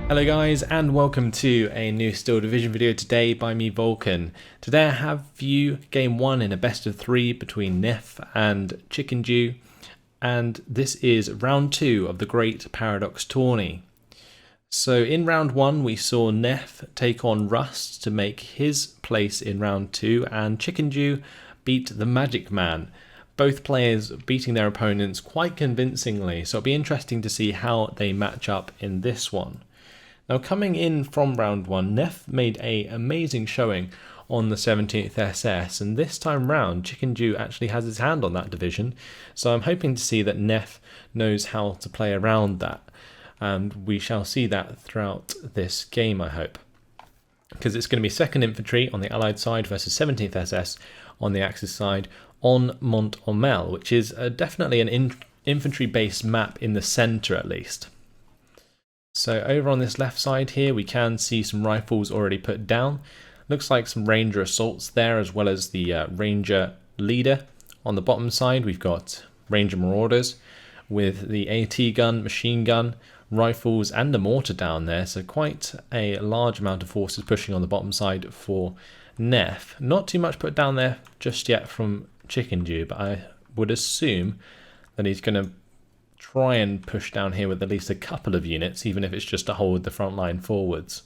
Hello guys, and welcome to a new Steel Division video today by me, Vulcan. Today I have for you game 1 in a best of 3 between Gnef and Chickendew, and this is round 2 of the Great Paradox Tourney. So in round 1 we saw Gnef take on Rust to make his place in round 2, and Chickendew beat the Magic Man. Both players beating their opponents quite convincingly, so it'll be interesting to see how they match up in this one. Now, coming in from round 1, Gnef made an amazing showing on the 17th SS, and this time round Chickendew actually has his hand on that division, so I'm hoping to see that Gnef knows how to play around that, and we shall see that throughout this game, I hope. Because it's going to be 2nd Infantry on the Allied side versus 17th SS on the Axis side on Mont Ormel, which is definitely an infantry-based map in the centre at least. So over on this left side here we can see some rifles already put down. Looks like some Ranger assaults there, as well as the Ranger leader. On the bottom side we've got Ranger Marauders with the AT gun, machine gun, rifles and a mortar down there. So quite a large amount of forces pushing on the bottom side for Gnef. Not too much put down there just yet from Chickendew, but I would assume that he's going to try and push down here with at least a couple of units, even if it's just to hold the front line forwards.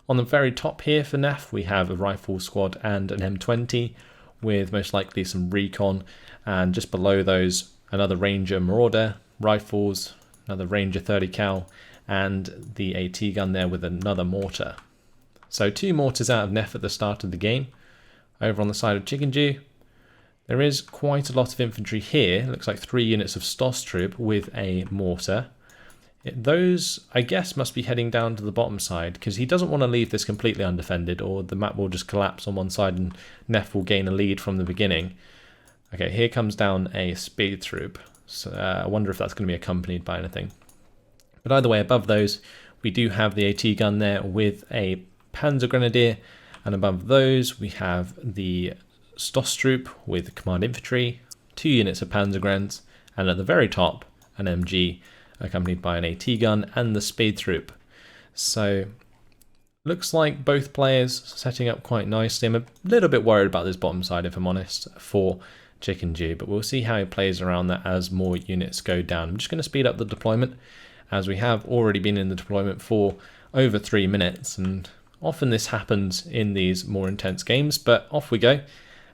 On the very top here for Gnef we have a rifle squad and an M20 with most likely some recon, and just below those another Ranger Marauder, rifles, another Ranger 30 cal and the AT gun there with another mortar. So 2 mortars out of Gnef at the start of the game. Over on the side of Chickendew there is quite a lot of infantry here. It looks like 3 units of Stoss troop with a mortar. Those, I guess, must be heading down to the bottom side, because he doesn't want to leave this completely undefended, or the map will just collapse on one side and Gnef will gain a lead from the beginning. Okay, here comes down a speed troop. So I wonder if that's going to be accompanied by anything. But either way, above those, we do have the AT gun there with a Panzer Grenadier, and above those we have the Stoss troop with command infantry, 2 units of Panzergrens, and at the very top an MG accompanied by an AT gun and the speed troop. So looks like both players setting up quite nicely. I'm a little bit worried about this bottom side, if I'm honest, for Chickendew, but we'll see how he plays around that as more units go down. I'm just going to speed up the deployment, as we have already been in the deployment for over 3 minutes, and often this happens in these more intense games, but off we go.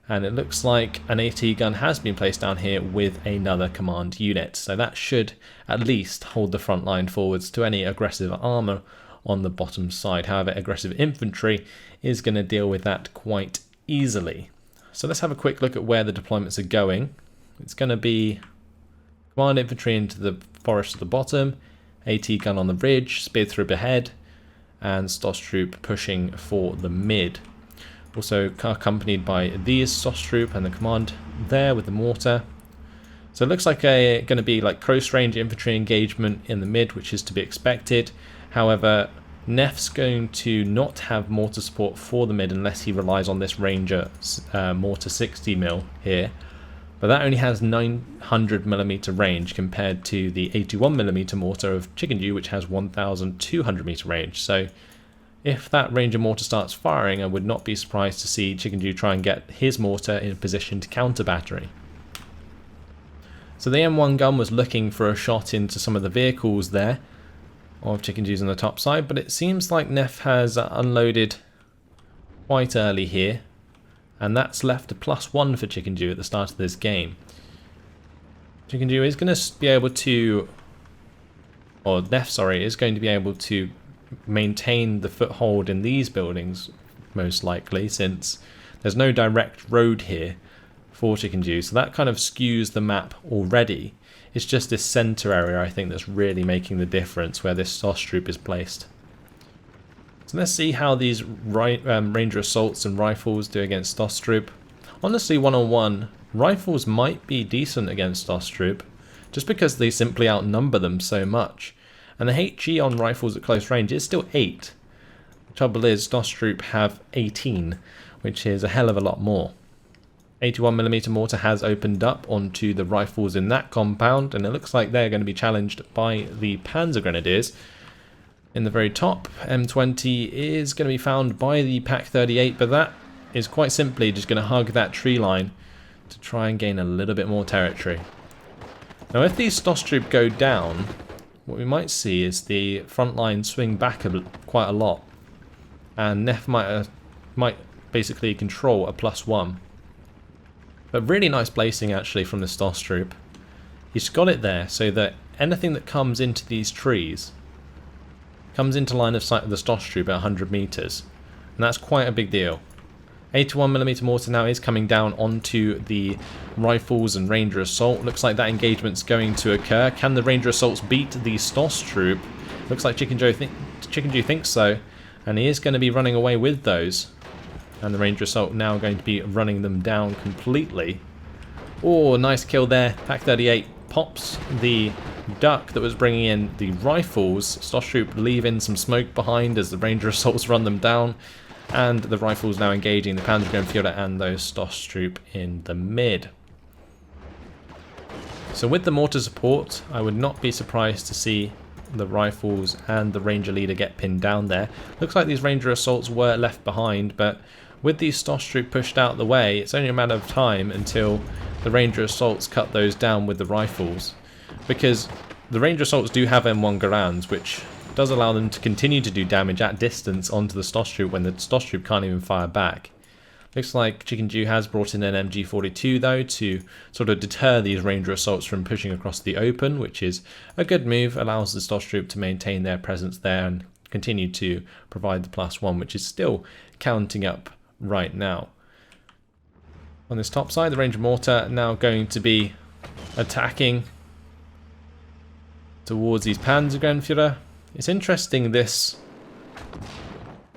And it looks like an AT gun has been placed down here with another command unit, so that should at least hold the front line forwards to any aggressive armour on the bottom side. However, aggressive infantry is going to deal with that quite easily. So let's have a quick look at where the deployments are going. It's going to be command infantry into the forest at the bottom, AT gun on the ridge, spear troop ahead, and Stoss troop pushing for the mid. Also accompanied by the Stoss troop and the command there with the mortar. So it looks like going to be like close range infantry engagement in the mid, which is to be expected. However, Gnef's going to not have mortar support for the mid unless he relies on this Ranger mortar 60mm here. But that only has 900mm range compared to the 81mm mortar of Chickendew, which has 1200m range. So if that Ranger mortar starts firing, I would not be surprised to see Chickendew try and get his mortar in a position to counter battery. So the M1 gun was looking for a shot into some of the vehicles there of Chickendew's on the top side, but it seems like Gnef has unloaded quite early here, and that's left a +1 for Chickendew at the start of this game. Chickendew is going to be able to, or Gnef, sorry, is going to be able to maintain the foothold in these buildings most likely, since there's no direct road here for Chickendew, so that kind of skews the map already. It's just this centre area I think that's really making the difference where this Stoss troop is placed. So let's see how these Ranger assaults and rifles do against Stoss troop. Honestly, one-on-one, rifles might be decent against Stoss troop, just because they simply outnumber them so much. And the HE on rifles at close range is still 8. The trouble is, Stoss troop have 18, which is a hell of a lot more. 81mm mortar has opened up onto the rifles in that compound, and it looks like they're going to be challenged by the Panzer Grenadiers. In the very top, M20 is going to be found by the Pak 38, but that is quite simply just going to hug that tree line to try and gain a little bit more territory. Now if these Stosstroop go down, what we might see is the front line swing back quite a lot, and Gnef might basically control a +1. But really nice placing actually from the Stosstroop. He's got it there so that anything that comes into these trees comes into line of sight of the Stosstroop at 100 meters, and that's quite a big deal. 81mm mortar now is coming down onto the rifles and Ranger Assault. Looks like that engagement's going to occur. Can the Ranger Assaults beat the Stosstroop? Looks like Chickendew thinks so, and he is going to be running away with those. And the Ranger Assault now going to be running them down completely. Oh, nice kill there. Pak 38 pops the duck that was bringing in the rifles. Stosstroop leaving some smoke behind as the Ranger Assaults run them down. And the rifles now engaging the Panzergrenadier and those Stosstroop in the mid. So with the mortar support, I would not be surprised to see the rifles and the Ranger Leader get pinned down there. Looks like these Ranger Assaults were left behind, but with these Stosstroop pushed out the way, it's only a matter of time until the Ranger Assaults cut those down with the rifles. Because the Ranger Assaults do have M1 Garands, which does allow them to continue to do damage at distance onto the Stosstroop when the Stosstroop can't even fire back. Looks like Chickendew has brought in an MG42 though to sort of deter these Ranger Assaults from pushing across the open, which is a good move, allows the Stosstroop to maintain their presence there and continue to provide the +1, which is still counting up right now. On this top side, the Ranger Mortar now going to be attacking towards these Panzergrenadier. It's interesting this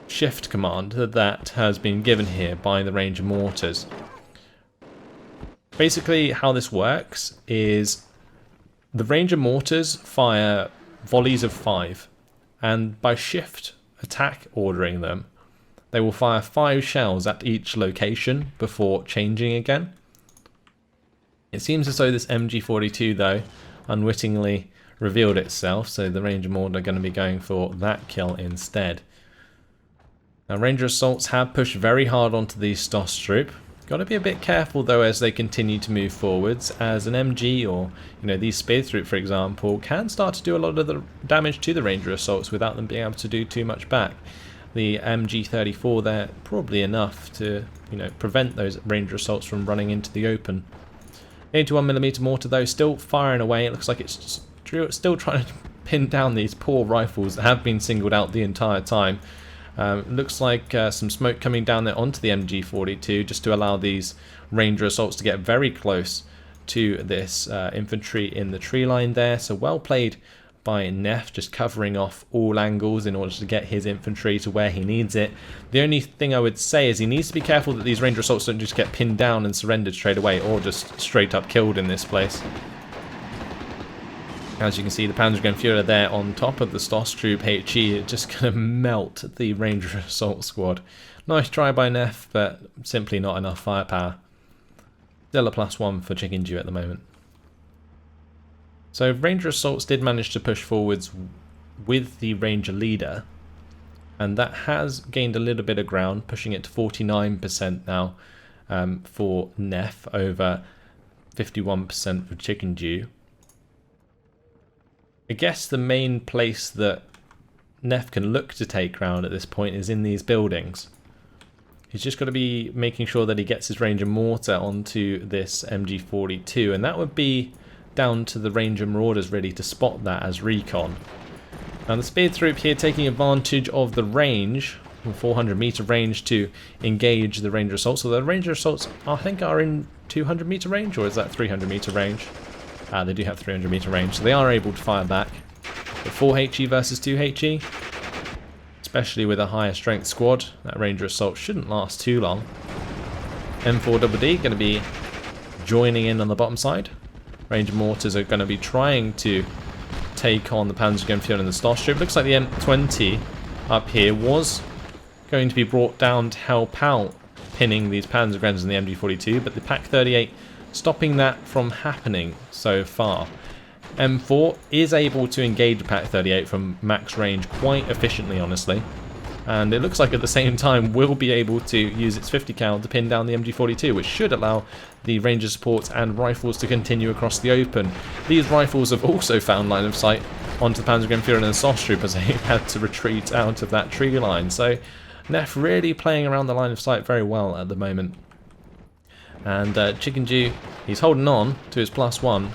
shift command that has been given here by the Ranger Mortars. Basically how this works is the Ranger Mortars fire volleys of 5, and by shift attack ordering them, they will fire 5 shells at each location before changing again. It seems as though this MG42 though unwittingly revealed itself, so the Ranger Mortar are going to be going for that kill instead. Now Ranger Assaults have pushed very hard onto these Stosstroop. Got to be a bit careful though as they continue to move forwards, as an MG or these Spearthroop for example can start to do a lot of the damage to the Ranger Assaults without them being able to do too much back. The MG34 there probably enough to prevent those Ranger Assaults from running into the open. 81mm mortar though still firing away. It looks like it's still trying to pin down these poor rifles that have been singled out the entire time. Looks like some smoke coming down there onto the MG42 just to allow these Ranger Assaults to get very close to this infantry in the tree line there. So well played by Gnef, just covering off all angles in order to get his infantry to where he needs it. The only thing I would say is he needs to be careful that these Ranger Assaults don't just get pinned down and surrendered straight away, or just straight up killed in this place. As you can see, the Panzergrenadier there on top of the Stosstroop HE just going to melt the Ranger Assault squad. Nice try by Gnef, but simply not enough firepower. Still a +1 for Chickendew at the moment. So Ranger Assaults did manage to push forwards with the Ranger Leader, and that has gained a little bit of ground, pushing it to 49% now for Gnef over 51% for Chickendew. I guess the main place that Gnef can look to take ground at this point is in these buildings. He's just got to be making sure that he gets his Ranger Mortar onto this MG42, and that would be down to the Ranger Marauders really to spot that as recon. Now the Spearthroop here taking advantage of the range, 400 meter range, to engage the Ranger Assaults. So the Ranger Assaults I think are in 200 meter range, or is that 300 meter range? They do have 300 meter range, so they are able to fire back. But 4 HE versus 2 HE, especially with a higher strength squad, that Ranger Assault shouldn't last too long. M4DD going to be joining in on the bottom side. Ranger Mortars are going to be trying to take on the Panzergrenadier and the Stosstroop. Looks like the M20 up here was going to be brought down to help out pinning these Panzergrenadiers and the MG42, but the Pak 38 stopping that from happening so far. M4 is able to engage the Pak 38 from max range quite efficiently, honestly. And it looks like at the same time will be able to use its 50 cal to pin down the MG42, which should allow the Ranger supports and rifles to continue across the open. These rifles have also found line of sight onto the Panzergrenadier and the Sostroop as they had to retreat out of that tree line. So Gnef really playing around the line of sight very well at the moment. And Chickendew, he's holding on to his +1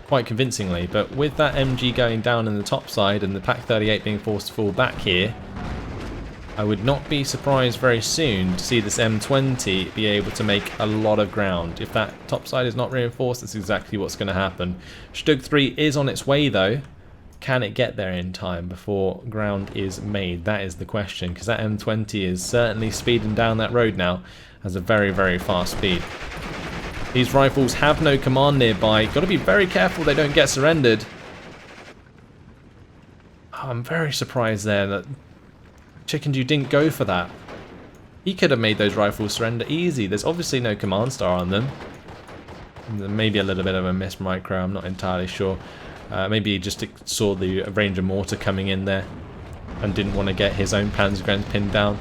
quite convincingly, but with that MG going down in the top side and the Pak 38 being forced to fall back here, I would not be surprised very soon to see this M20 be able to make a lot of ground. If that top side is not reinforced, that's exactly what's going to happen. Stug 3 is on its way though. Can it get there in time before ground is made? That is the question, because that M20 is certainly speeding down that road now at a very, very fast speed. These rifles have no command nearby. Got to be very careful they don't get surrendered. I'm very surprised there that Chickendew didn't go for that. He could have made those rifles surrender easy. There's obviously no command star on them. Maybe a little bit of a miss micro, I'm not entirely sure. Maybe he just saw the Ranger mortar coming in there and didn't want to get his own Panzergrenadier pinned down.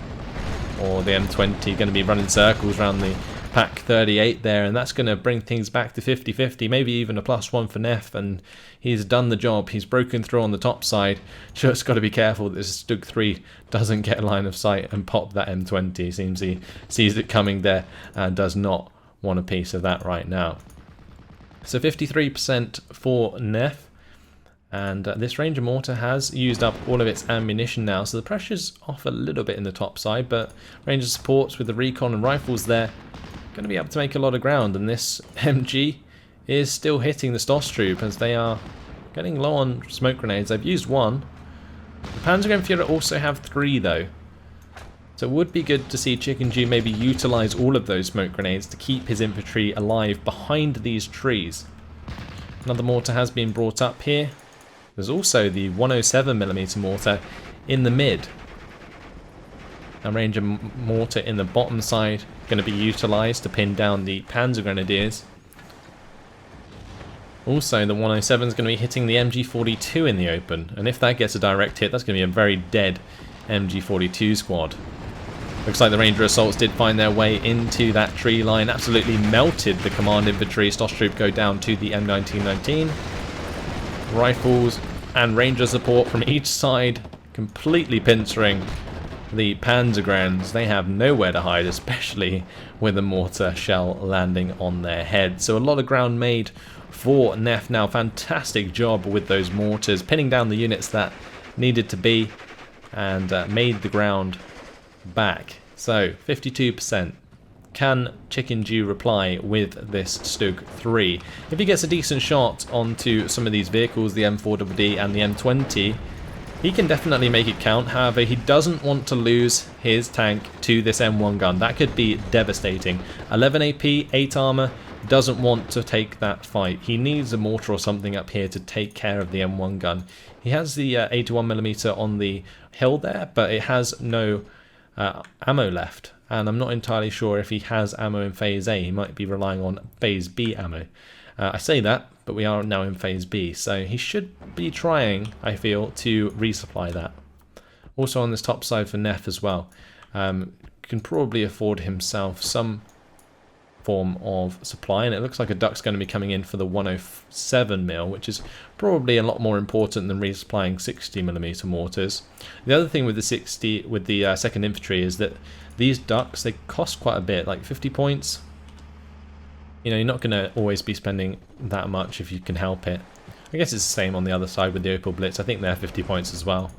Or the M20 going to be running circles around the Pak 38 there, and that's going to bring things back to 50-50, maybe even a +1 for Gnef, and he's done the job. He's broken through on the top side. Just got to be careful that this Stug 3 doesn't get a line of sight and pop that M20. Seems he sees it coming there and does not want a piece of that right now. So 53% for Gnef, and this Ranger mortar has used up all of its ammunition now, so the pressure's off a little bit in the top side, but Ranger supports with the recon and rifles there going to be able to make a lot of ground, and this MG is still hitting the Sostroop as they are getting low on smoke grenades. They've used one. The Panzergrenadier also have 3 though, so it would be good to see Chickendew maybe utilise all of those smoke grenades to keep his infantry alive behind these trees. Another mortar has been brought up here. There's also the 107mm mortar in the mid. A Ranger mortar in the bottom side going to be utilised to pin down the Panzergrenadiers. Also, the 107 is going to be hitting the MG42 in the open, and if that gets a direct hit, that's going to be a very dead MG42 squad. Looks like the Ranger assaults did find their way into that tree line, absolutely melted the command infantry. Sostroop go down to the M1919. Rifles and Ranger support from each side completely pincering the Panzergrenadiers. They have nowhere to hide, especially with a mortar shell landing on their head. So a lot of ground made for Gnef now. Fantastic job with those mortars, pinning down the units that needed to be, and made the ground back. So 52%. Can Chickendew reply with this Stug 3? If he gets a decent shot onto some of these vehicles, the M4DD and the M20, he can definitely make it count. However, he doesn't want to lose his tank to this M1 gun. That could be devastating. 11 AP, 8 armor, doesn't want to take that fight. He needs a mortar or something up here to take care of the M1 gun. He has the 81mm on the hill there, but it has no ammo left. And I'm not entirely sure if he has ammo in Phase A. He might be relying on Phase B ammo. I say that, but we are now in Phase B, so he should be trying, I feel, to resupply that. Also on this top side for Gnef as well, can probably afford himself some form of supply, and it looks like a duck's going to be coming in for the 107mm, which is probably a lot more important than resupplying 60mm mortars. The other thing with the 2nd Infantry is that these ducks, they cost quite a bit, like 50 points. You know, you're not going to always be spending that much if you can help it. I guess it's the same on the other side with the Opal Blitz. I think they're 50 points as well.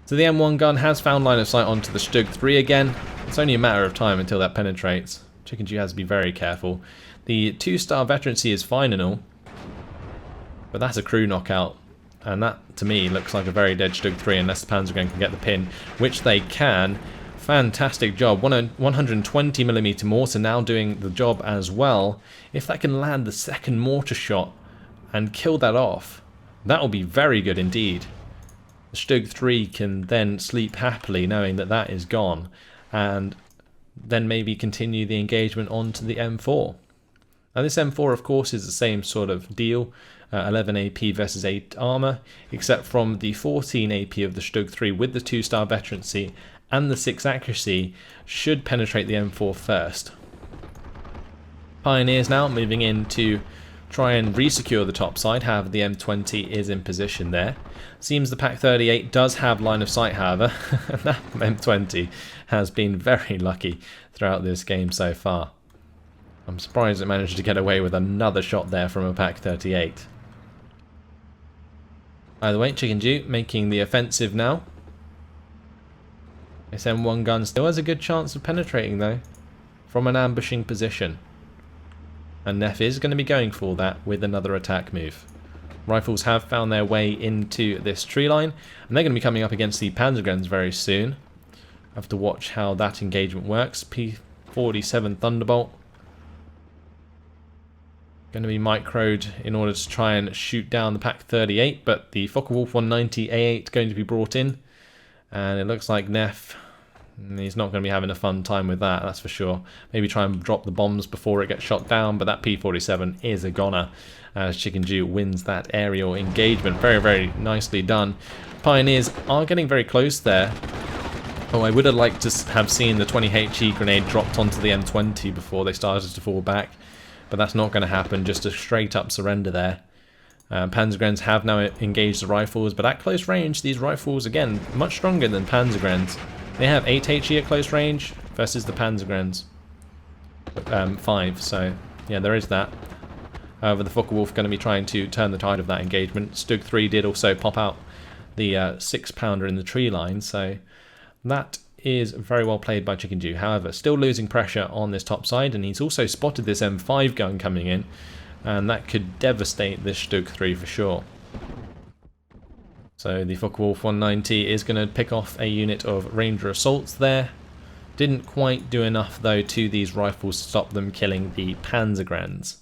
So the M1 gun has found line of sight onto the Stug 3 again. It's only a matter of time until that penetrates. Chickendew has to be very careful. The 2-star veterancy is fine and all, but that's a crew knockout. And that, to me, looks like a very dead Stug 3 unless the Panzergrenadier can get the pin, which they can. Fantastic job. 120mm mortar now doing the job as well. If that can land the 2nd mortar shot and kill that off, that will be very good indeed. The Stug 3 can then sleep happily knowing that that is gone, and then maybe continue the engagement onto the M4. Now this M4 of course is the same sort of deal, 11 AP versus 8 armor, except from the 14 AP of the Stug 3 with the 2-star veterancy and the 6 accuracy should penetrate the M4 first. Pioneers now moving in to try and re-secure the top side, however the M20 is in position there. Seems the Pak 38 does have line of sight, however, and that M20 has been very lucky throughout this game so far. I'm surprised it managed to get away with another shot there from a Pak 38. Either way, Chickendew making the offensive now. This M1 gun still has a good chance of penetrating though, from an ambushing position. And Gnef is going to be going for that with another attack move. Rifles have found their way into this tree line, and they're going to be coming up against the Panzergrens very soon. Have to watch how that engagement works. P-47 Thunderbolt. Going to be microed in order to try and shoot down the Pak 38, but the Focke-Wulf 190 A8 going to be brought in. And it looks like Gnef, he's not going to be having a fun time with that, that's for sure. Maybe try and drop the bombs before it gets shot down, but that P-47 is a goner as Chickendew wins that aerial engagement. Very, very nicely done. Pioneers are getting very close there. Oh, I would have liked to have seen the 20 HE grenade dropped onto the M20 before they started to fall back, but that's not going to happen, just a straight up surrender there. Panzergrens have now engaged the rifles, but at close range, these rifles, again, much stronger than Panzergrens. They have 8 HE at close range versus the Panzergrens 5, so yeah, there is that. However, the Focke-Wulf going to be trying to turn the tide of that engagement. Stug 3 did also pop out the 6-pounder in the tree line, so that is very well played by Chickendew. However, still losing pressure on this top side, and he's also spotted this M5 gun coming in, and that could devastate this Stug 3 for sure. So the Focke-Wulf 190 is going to pick off a unit of Ranger Assaults there. Didn't quite do enough though to these rifles to stop them killing the Panzergrens.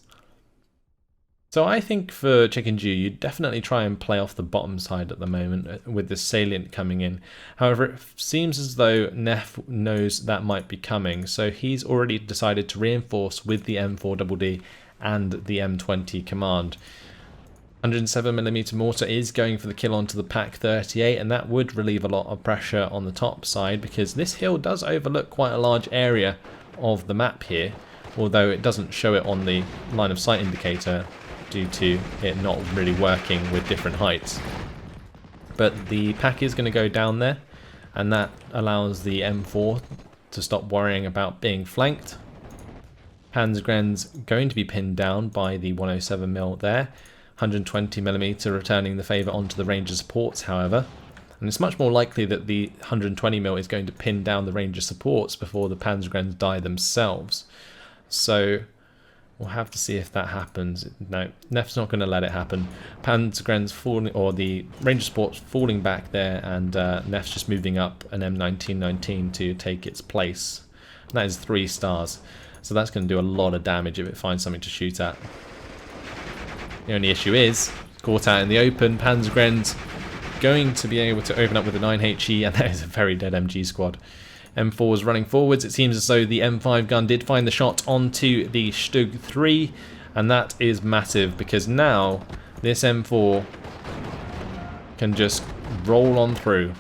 So I think for Chickendew, you definitely try and play off the bottom side at the moment with this salient coming in. However, it seems as though Gnef knows that might be coming, so he's already decided to reinforce with the M4DD and the M20 command. 107mm mortar is going for the kill onto the Pak 38, and that would relieve a lot of pressure on the top side because this hill does overlook quite a large area of the map here, although it doesn't show it on the line of sight indicator due to it not really working with different heights. But the Pak is going to go down there, and that allows the M4 to stop worrying about being flanked. Panzergrens going to be pinned down by the 107mm there. 120mm returning the favour onto the Ranger supports, however. And it's much more likely that the 120mm is going to pin down the Ranger supports before the Panzergrens die themselves. So we'll have to see if that happens. No, Gnef's not going to let it happen. Panzergrens falling, or the Ranger supports falling back there, and Gnef's just moving up an M1919 to take its place. And that is 3 stars. So that's going to do a lot of damage if it finds something to shoot at. The only issue is, caught out in the open, Panzergrens going to be able to open up with a 9HE, and that is a very dead MG squad. M4 is running forwards. It seems as though the M5 gun did find the shot onto the Stug 3, and that is massive because now this M4 can just roll on through.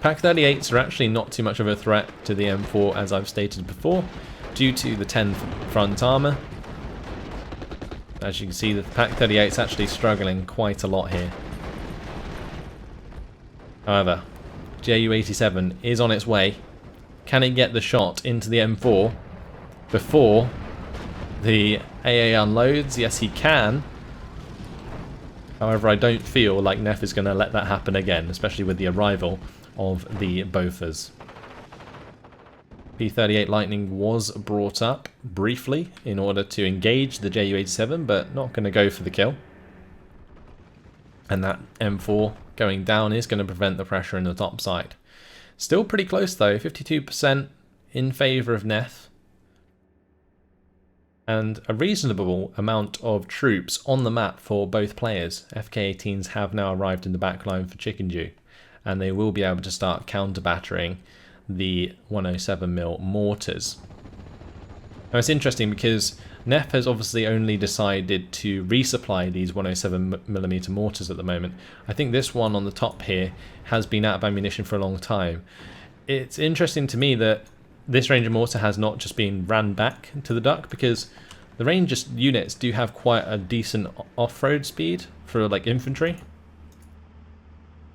Pak 38s are actually not too much of a threat to the M4, as I've stated before, due to the 10 front armor. As you can see, the Pak 38 is actually struggling quite a lot here. However, Ju-87 is on its way. Can it get the shot into the M4 before the AA unloads? Yes, he can. However, I don't feel like Gnef is going to let that happen again, especially with the arrival of the Bofors. P-38 Lightning was brought up briefly in order to engage the Ju-87, but not going to go for the kill. And that M4 going down is going to prevent the pressure in the top side. Still pretty close though, 52% in favour of Gnef. And a reasonable amount of troops on the map for both players. FK-18s have now arrived in the back line for Chickendew, and they will be able to start counter-battering the 107mm mortars. Now it's interesting because Gnef has obviously only decided to resupply these 107mm mortars at the moment. I think this one on the top here has been out of ammunition for a long time. It's interesting to me that this Ranger mortar has not just been ran back to the duck, because the Ranger units do have quite a decent off-road speed for like infantry.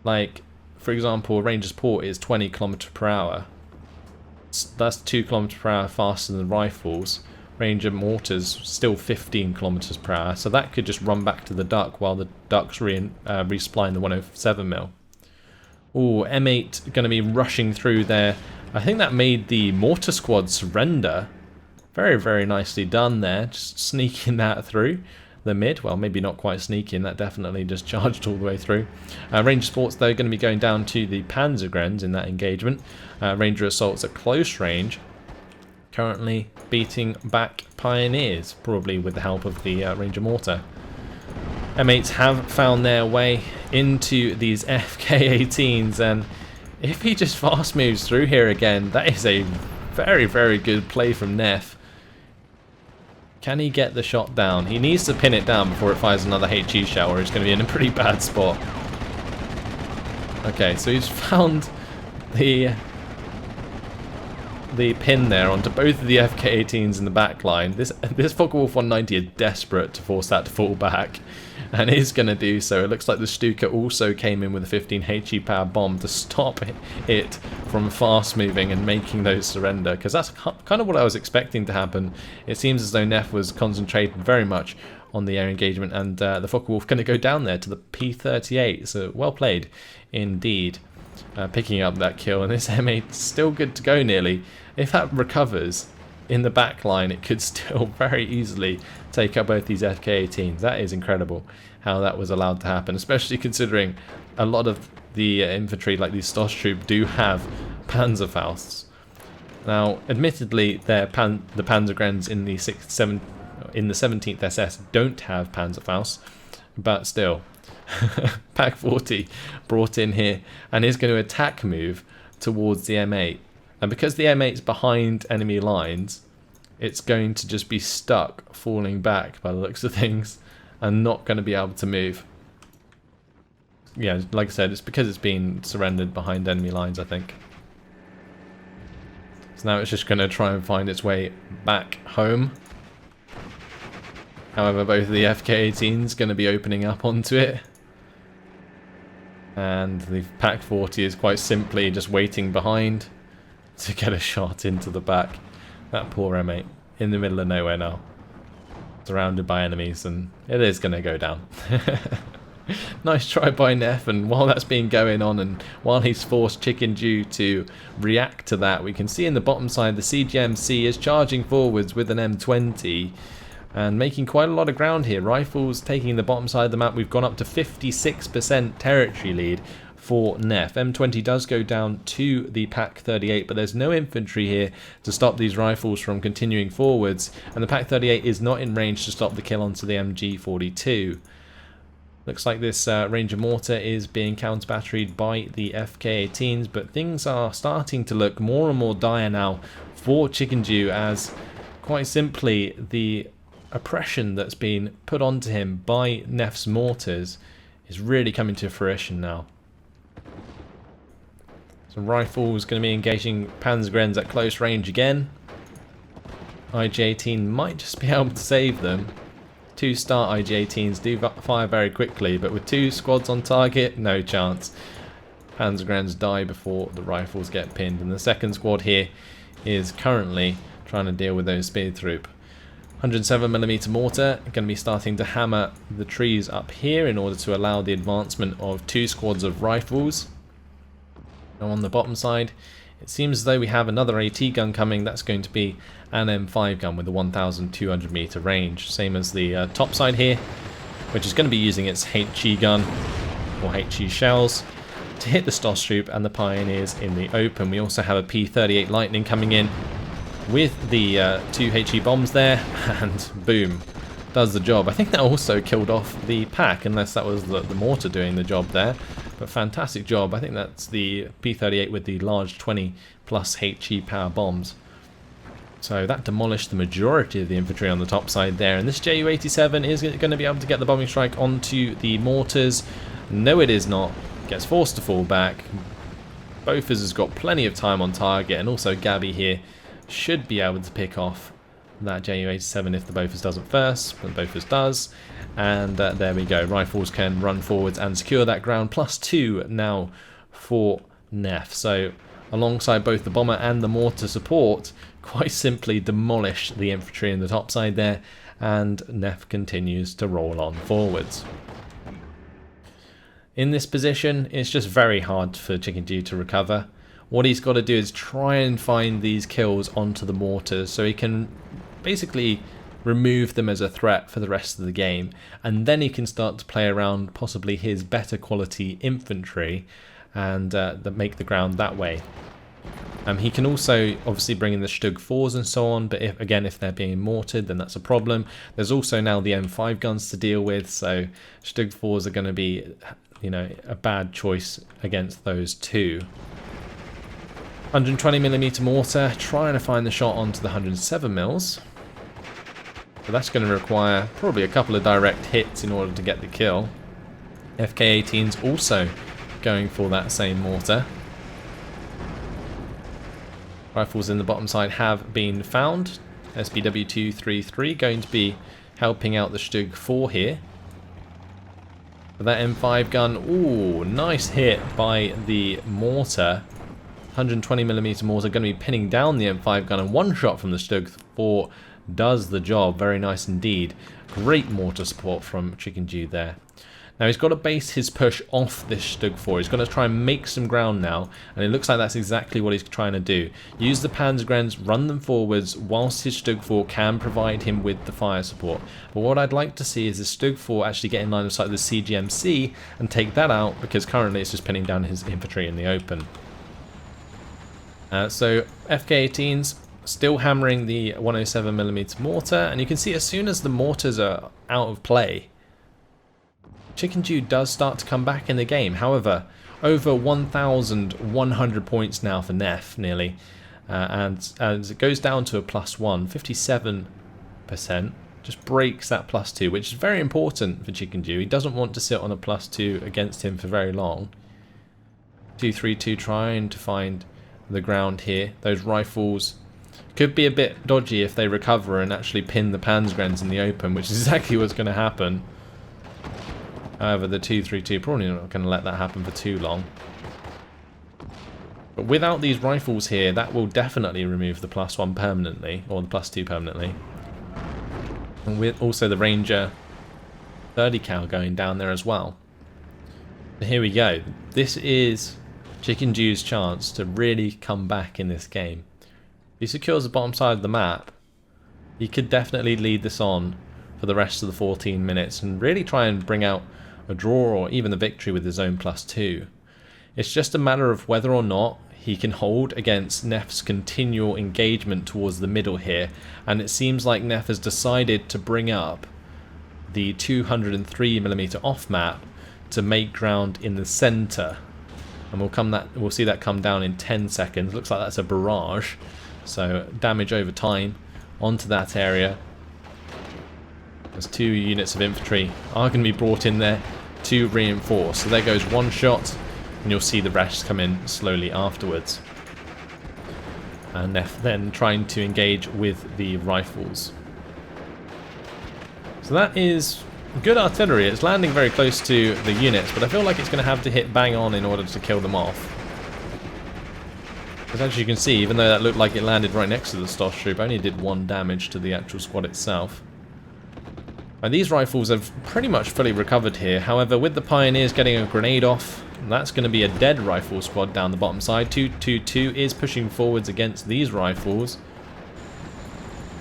Like, for example, Ranger's port is 20 km per hour. That's 2 km per hour faster than rifles. Ranger mortars still 15 km per hour, so that could just run back to the duck while the duck's resupplying the 107mm. Oh, M8 going to be rushing through there. I think that made the mortar squad surrender. Very, very nicely done there. Just sneaking that through the mid. Well, maybe not quite sneaking. That definitely just charged all the way through. Ranger Sports, though, going to be going down to the Panzergrenz in that engagement. Ranger Assaults at close range. Currently beating back Pioneers, probably with the help of the Ranger Mortar. M8s have found their way into these FK18s, and if he just fast moves through here again, that is a very, very good play from Gnef. Can he get the shot down? He needs to pin it down before it fires another HE shell, or it's going to be in a pretty bad spot. Okay, so he's found the pin there onto both of the FK18s in the back line. This Focke-Wulf 190 is desperate to force that to fall back, and is going to do so. It looks like the Stuka also came in with a 15 HE power bomb to stop it from fast moving and making those surrender, because that's kind of what I was expecting to happen. It seems as though Gnef was concentrated very much on the air engagement, and the Focke-Wulf going to go down there to the P38, so well played indeed. Picking up that kill, and this M8 still good to go nearly. If that recovers in the back line, it could still very easily take up both these FK18s. That is incredible how that was allowed to happen, especially considering a lot of the infantry, like these Stosstroop, do have Panzerfausts. Now, admittedly, the Panzergrenz in the 17th SS don't have Panzerfausts, but still. Pack 40 brought in here and is going to attack move towards the M8, and because the M8's behind enemy lines, it's going to just be stuck falling back by the looks of things and not going to be able to move. Yeah, like I said, it's because it's been surrendered behind enemy lines, I think. So now it's just going to try and find its way back home. However, both of the FK18s going to be opening up onto it. And the Pack 40 is quite simply just waiting behind to get a shot into the back. That poor M8 in the middle of nowhere now, surrounded by enemies, and it is going to go down. Nice try by Gnef, and while that's been going on, and while he's forced Chickendew to react to that, we can see in the bottom side the CGMC is charging forwards with an M20. And making quite a lot of ground here. Rifles taking the bottom side of the map. We've gone up to 56% territory lead for Gnef. M20 does go down to the Pack 38, but there's no infantry here to stop these rifles from continuing forwards. And the Pack 38 is not in range to stop the kill onto the MG42. Looks like this Ranger Mortar is being counter-batteried by the FK18s, but things are starting to look more and more dire now for Chickendew, as quite simply the oppression that's been put onto him by Gnef's mortars is really coming to fruition now. So rifles going to be engaging Panzergrenz at close range again. IG-18 might just be able to save them. 2-star IG-18s do fire very quickly, but with 2 squads on target, no chance. Panzergrenz die before the rifles get pinned, and the second squad here is currently trying to deal with those speed troop. 107mm mortar going to be starting to hammer the trees up here in order to allow the advancement of 2 squads of rifles. Now on the bottom side, it seems as though we have another AT gun coming. That's going to be an M5 gun with a 1200 meter range, same as the top side here, which is going to be using its HE gun or HE shells to hit the Stosstroop and the Pioneers in the open. We also have a P38 Lightning coming in with the 2 HE bombs there, and boom, does the job. I think that also killed off the pack, unless that was the mortar doing the job there. But fantastic job. I think that's the P38 with the large 20 plus HE power bombs. So that demolished the majority of the infantry on the top side there. And this Ju-87 is going to be able to get the bombing strike onto the mortars. No, it is not. Gets forced to fall back. Bofors has got plenty of time on target, and also Gabby here should be able to pick off that Ju-87 if the Bofors doesn't first, but the Bofors does. And there we go. Rifles can run forwards and secure that ground. +2 now for Gnef. So alongside both the bomber and the mortar support, quite simply demolish the infantry in the top side there, and Gnef continues to roll on forwards. In this position, it's just very hard for Chickendew to recover. What he's got to do is try and find these kills onto the mortars so he can basically remove them as a threat for the rest of the game, and then he can start to play around possibly his better quality infantry and make the ground that way. He can also obviously bring in the Stug 4s and so on, but if they're being mortared, then that's a problem. There's also now the M5 guns to deal with, so Stug 4s are going to be, you know, a bad choice against those two. 120mm mortar, trying to find the shot onto the 107mm. But that's going to require probably a couple of direct hits in order to get the kill. FK-18's also going for that same mortar. Rifles in the bottom side have been found. SPW-233 going to be helping out the Stug 4 here. But that M5 gun, ooh, nice hit by the mortar. 120mm mortar going to be pinning down the M5 gun, and one shot from the Stug 4 does the job. Very nice indeed. Great mortar support from Chickendew there. Now he's got to base his push off this Stug 4. He's going to try and make some ground now, and it looks like that's exactly what he's trying to do. Use the Panzergrenz, run them forwards, whilst his Stug 4 can provide him with the fire support. But what I'd like to see is the Stug 4 actually get in line of sight with the CGMC and take that out, because currently it's just pinning down his infantry in the open. So FK-18's still hammering the 107mm mortar, and you can see as soon as the mortars are out of play, Chickendew does start to come back in the game. However, over 1,100 points now for Gnef, nearly. And as it goes down to a +1, 57% just breaks that +2, which is very important for Chickendew. He doesn't want to sit on a +2 against him for very long. 232 trying to find the ground here. Those rifles could be a bit dodgy if they recover and actually pin the Panzergrenz in the open, which is exactly what's going to happen. However, the 232 probably not going to let that happen for too long. But without these rifles here, that will definitely remove the +1 permanently, or the +2 permanently. And with also the Ranger 30 cal going down there as well. But here we go. This is Chickendew's chance to really come back in this game. If he secures the bottom side of the map, he could definitely lead this on for the rest of the 14 minutes and really try and bring out a draw or even a victory with his own +2. It's just a matter of whether or not he can hold against Gnef's continual engagement towards the middle here, and it seems like Gnef has decided to bring up the 203mm off map to make ground in the centre, and we'll see that come down in 10 seconds. Looks like that's a barrage, so damage over time onto that area. There's 2 units of infantry are going to be brought in there to reinforce. So there goes one shot, and you'll see the rest come in slowly afterwards. And Gnef then trying to engage with the rifles. So that is good artillery. It's landing very close to the units, but I feel like it's going to have to hit bang on in order to kill them off. Because as you can see, even though that looked like it landed right next to the Stoss troop, only did 1 damage to the actual squad itself. And these rifles have pretty much fully recovered here. However, with the Pioneers getting a grenade off, that's going to be a dead rifle squad down the bottom side. 222 is pushing forwards against these rifles.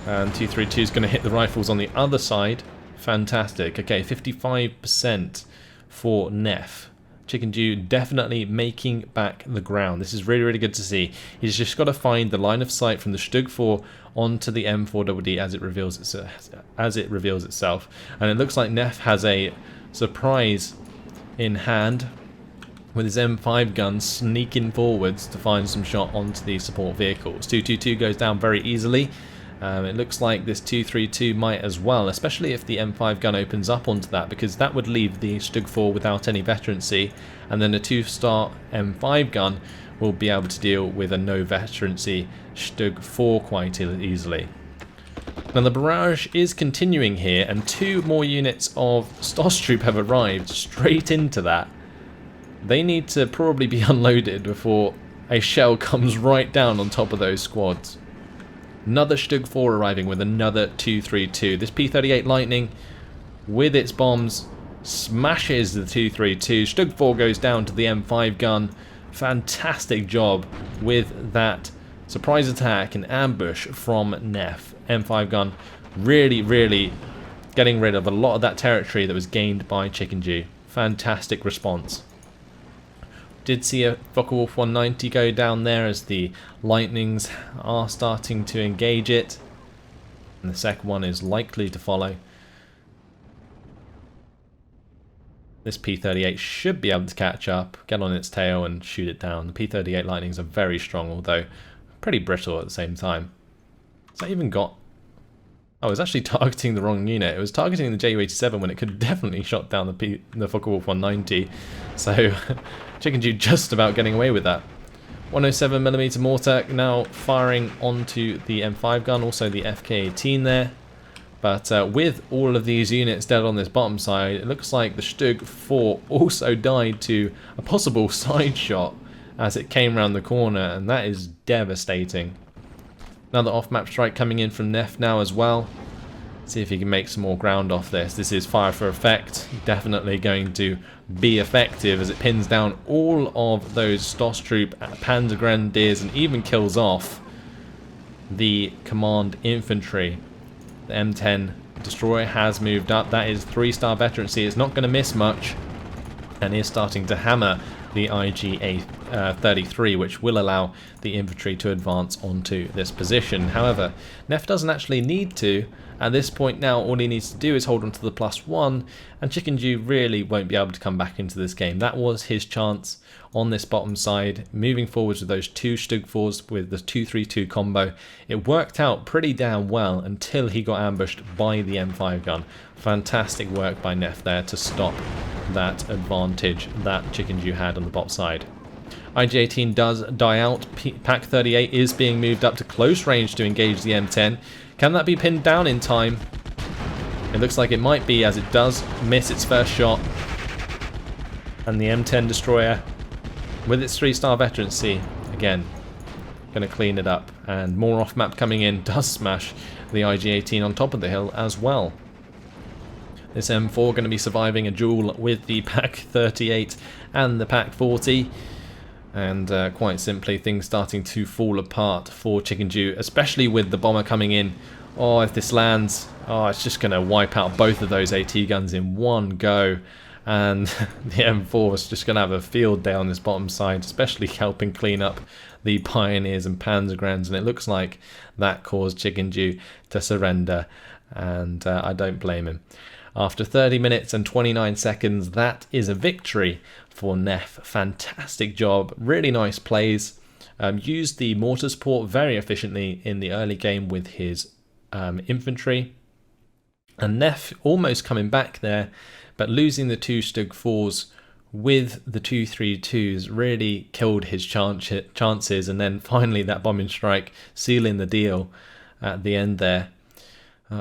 And 232 is going to hit the rifles on the other side. Fantastic. Okay, 55% for Gnef. Chickendew definitely making back the ground. This is really, really good to see. He's just got to find the line of sight from the Stug 4 onto the M4DD as it reveals itself. And it looks like Gnef has a surprise in hand with his M5 gun sneaking forwards to find some shot onto the support vehicles. 222 goes down very easily. It looks like this 232 might as well, especially if the M5 gun opens up onto that, because that would leave the Stug 4 without any veterancy, and then a 2-star M5 gun will be able to deal with a no veterancy Stug 4 quite easily. Now the barrage is continuing here, and 2 more units of Stosstroop have arrived straight into that. They need to probably be unloaded before a shell comes right down on top of those squads. Another Stug 4 arriving with another 232. This P-38 Lightning, with its bombs, smashes the 232. Stug 4 goes down to the M5 gun. Fantastic job with that surprise attack and ambush from Gnef. M5 gun really getting rid of a lot of that territory that was gained by Chickendew. Fantastic response. Did see a Focke-Wulf 190 go down there as the Lightnings are starting to engage it, and the second one is likely to follow. This P-38 should be able to catch up, get on its tail and shoot it down. The P-38 Lightnings are very strong, although pretty brittle at the same time. Has that even got... Oh, it was actually targeting the wrong unit. It was targeting the Ju-87 when it could have definitely shot down the Focke-Wulf 190. So Chickendew just about getting away with that. 107mm mortar now firing onto the M5 gun, also the FK-18 there. But with all of these units dead on this bottom side, it looks like the Stug 4 also died to a possible side shot as it came around the corner, and that is devastating. Another off-map strike coming in from Gnef now as well. See if he can make some more ground off this. This is fire for effect. Definitely going to be effective as it pins down all of those Stosstroop, Panzergrenadiers, and even kills off the command infantry. The M10 destroyer has moved up. That is 3-star veterancy. It's not going to miss much, and is starting to hammer the IG-33, which will allow the infantry to advance onto this position. However, Gnef doesn't actually need to. At this point now, all he needs to do is hold on to the +1, and Chickendew really won't be able to come back into this game. That was his chance on this bottom side, moving forwards with those 2 Stug 4s with the 232 combo. It worked out pretty damn well until he got ambushed by the M5 gun. Fantastic work by Gnef there to stop that advantage that Chickendew had on the bottom side. IG-18 does die out. Pak-38 is being moved up to close range to engage the M10. Can that be pinned down in time? It looks like it might be, as it does miss its first shot. And the M10 destroyer, with its 3-star veterancy, again, going to clean it up. And more off-map coming in does smash the IG-18 on top of the hill as well. This M4 going to be surviving a duel with the Pak-38 and the Pak-40. And quite simply, things starting to fall apart for Chickendew, especially with the bomber coming in. Oh, if this lands, oh, it's just going to wipe out both of those AT guns in one go. And the M4 is just going to have a field day on this bottom side, especially helping clean up the Pioneers and Panzergrens. And it looks like that caused Chickendew to surrender, and I don't blame him. After 30 minutes and 29 seconds, that is a victory for Gnef. Fantastic job, really nice plays. Used the mortar support very efficiently in the early game with his infantry. And Gnef almost coming back there, but losing the 2 Stug 4s with the 232s really killed his chances. And then finally that bombing strike sealing the deal at the end there.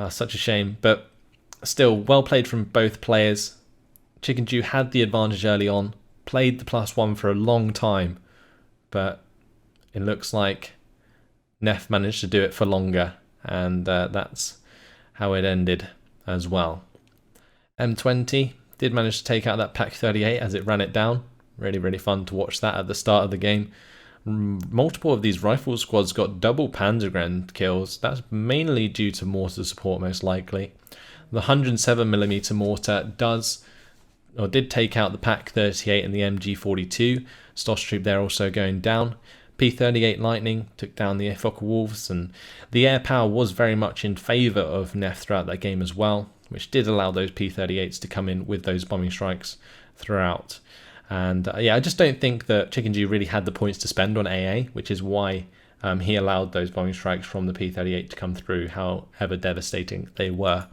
Such a shame, but still, well played from both players. Chickendew had the advantage early on, played the +1 for a long time, but it looks like Gnef managed to do it for longer, and that's how it ended as well. M20 did manage to take out that Pak-38 as it ran it down. Really fun to watch that at the start of the game. Multiple of these rifle squads got double Panzergren kills. That's mainly due to mortar support, most likely. The 107mm mortar did take out the Pak-38 and the MG42. Stosstroop there also going down. P-38 Lightning took down the Focke-Wulfs, and the air power was very much in favour of Gnef throughout that game as well, which did allow those P-38s to come in with those bombing strikes throughout. And yeah, I just don't think that Chickendew really had the points to spend on AA, which is why he allowed those bombing strikes from the P-38 to come through, however devastating they were.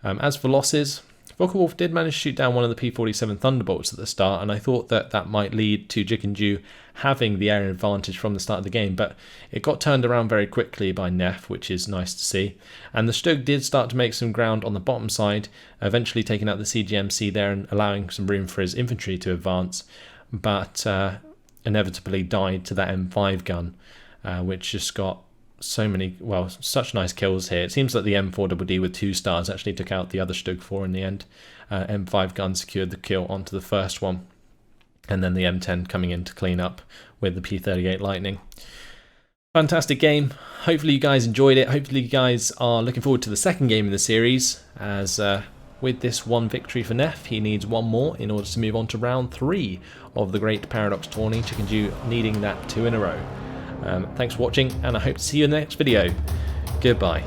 As for losses, Vulcanwolf did manage to shoot down one of the P-47 Thunderbolts at the start, and I thought that that might lead to Chickendew having the area advantage from the start of the game, but it got turned around very quickly by Gnef, which is nice to see. And the Stug did start to make some ground on the bottom side, eventually taking out the CGMC there and allowing some room for his infantry to advance, but inevitably died to that M5 gun, which just got so many, well, such nice kills here. It seems that the M4DD with 2 stars actually took out the other Stug 4 in the end. M5 gun secured the kill onto the first one, and then the M10 coming in to clean up with the P38 Lightning. Fantastic game. Hopefully you guys enjoyed it. Hopefully you guys are looking forward to the second game in the series, as with this one victory for Gnef, he needs one more in order to move on to round 3 of the Great Paradox Tourney, Chickendew needing that 2 in a row. Thanks for watching, and I hope to see you in the next video. Goodbye.